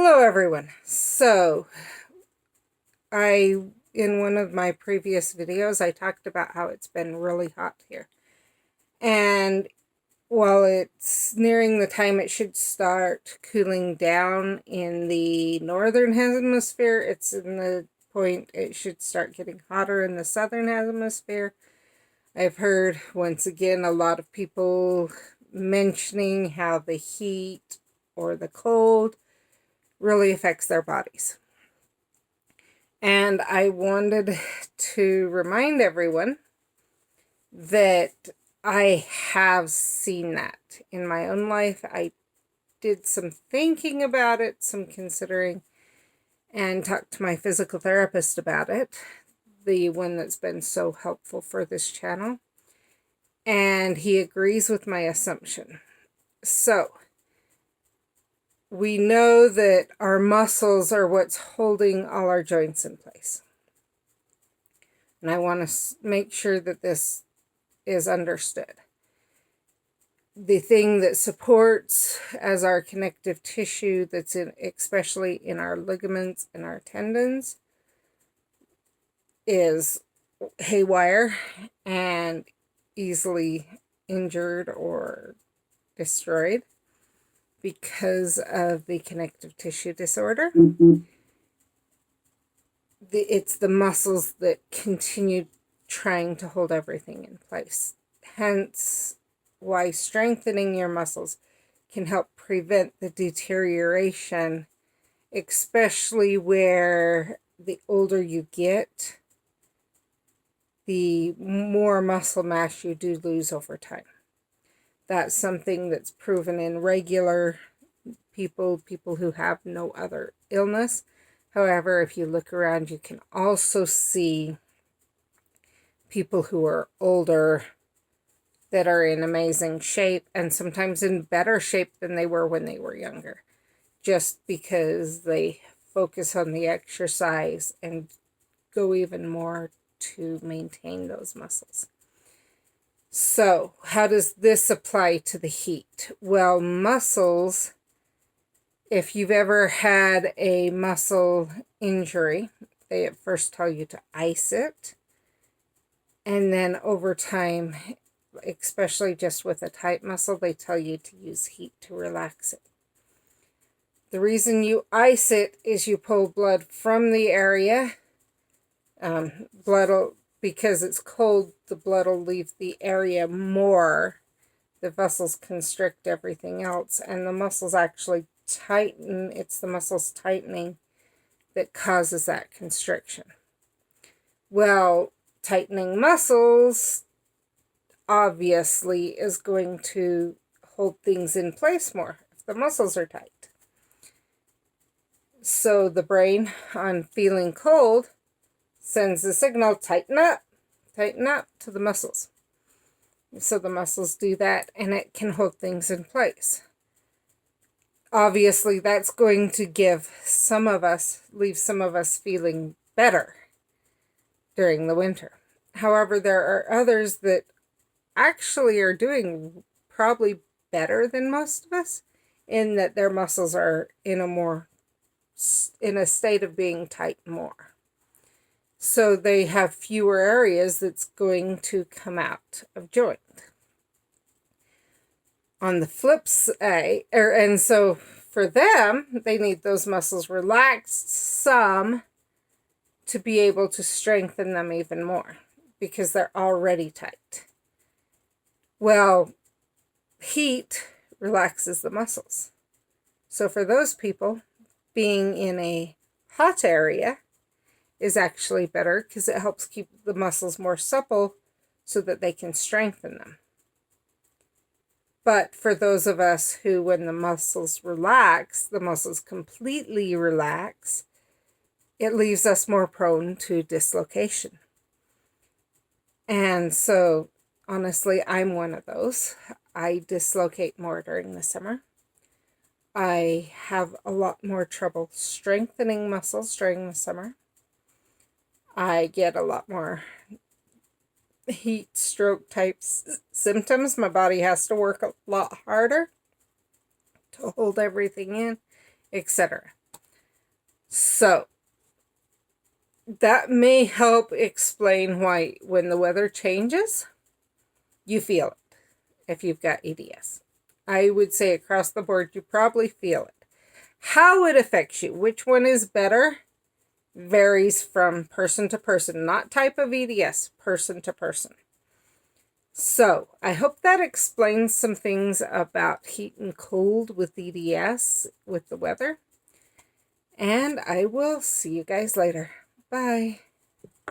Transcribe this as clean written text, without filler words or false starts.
Hello everyone. So, in one of my previous videos, I talked about how it's been really hot here. And while it's nearing the time it should start cooling down in the northern hemisphere, it's in the point it should start getting hotter in the southern hemisphere. I've heard, once again, a lot of people mentioning how the heat or the cold really affects their bodies. And I wanted to remind everyone that I have seen that in my own life. I did some thinking about it, some considering, and talked to my physical therapist about it, the one that's been so helpful for this channel. And he agrees with my assumption. So, we know that our muscles are what's holding all our joints in place. And I want to make sure that this is understood. The thing that supports as our connective tissue that's especially in our ligaments and our tendons is haywire and easily injured or destroyed because of the connective tissue disorder. It's the muscles that continue trying to hold everything in place. Hence, why strengthening your muscles can help prevent the deterioration, especially where the older you get, the more muscle mass you do lose over time. That's something that's proven in regular people who have no other illness. However, if you look around, you can also see people who are older that are in amazing shape and sometimes in better shape than they were when they were younger, just because they focus on the exercise and go even more to maintain those muscles. So, how does this apply to the heat? Well, muscles, if you've ever had a muscle injury, they at first tell you to ice it. And then over time, especially just with a tight muscle, they tell you to use heat to relax it. The reason you ice it is you pull blood from the area. Because it's cold, the blood will leave the area more. The vessels constrict everything else, and the muscles actually tighten. It's the muscles tightening that causes that constriction. Well, tightening muscles obviously is going to hold things in place more if the muscles are tight. So the brain, on feeling cold, sends the signal, tighten up to the muscles. So the muscles do that, and it can hold things in place. Obviously, that's going to leave some of us feeling better during the winter. However, there are others that actually are doing probably better than most of us in that their muscles are in a state of being tight more. So they have fewer areas that's going to come out of joint. On the flip side, and so for them, they need those muscles relaxed some to be able to strengthen them even more because they're already tight. Well, heat relaxes the muscles. So for those people, being in a hot area is actually better because it helps keep the muscles more supple so that they can strengthen them. But for those of us who, when the muscles relax, the muscles completely relax, it leaves us more prone to dislocation. And so, honestly, I'm one of those. I dislocate more during the summer. I have a lot more trouble strengthening muscles during the summer. I get a lot more heat stroke type symptoms. My body has to work a lot harder to hold everything in, etc. So that may help explain why when the weather changes, you feel it if you've got EDS. I would say across the board, you probably feel it. How it affects you, which one is better, varies from person to person, not type of EDS, person to person. So I hope that explains some things about heat and cold with EDS with the weather. And I will see you guys later. Bye.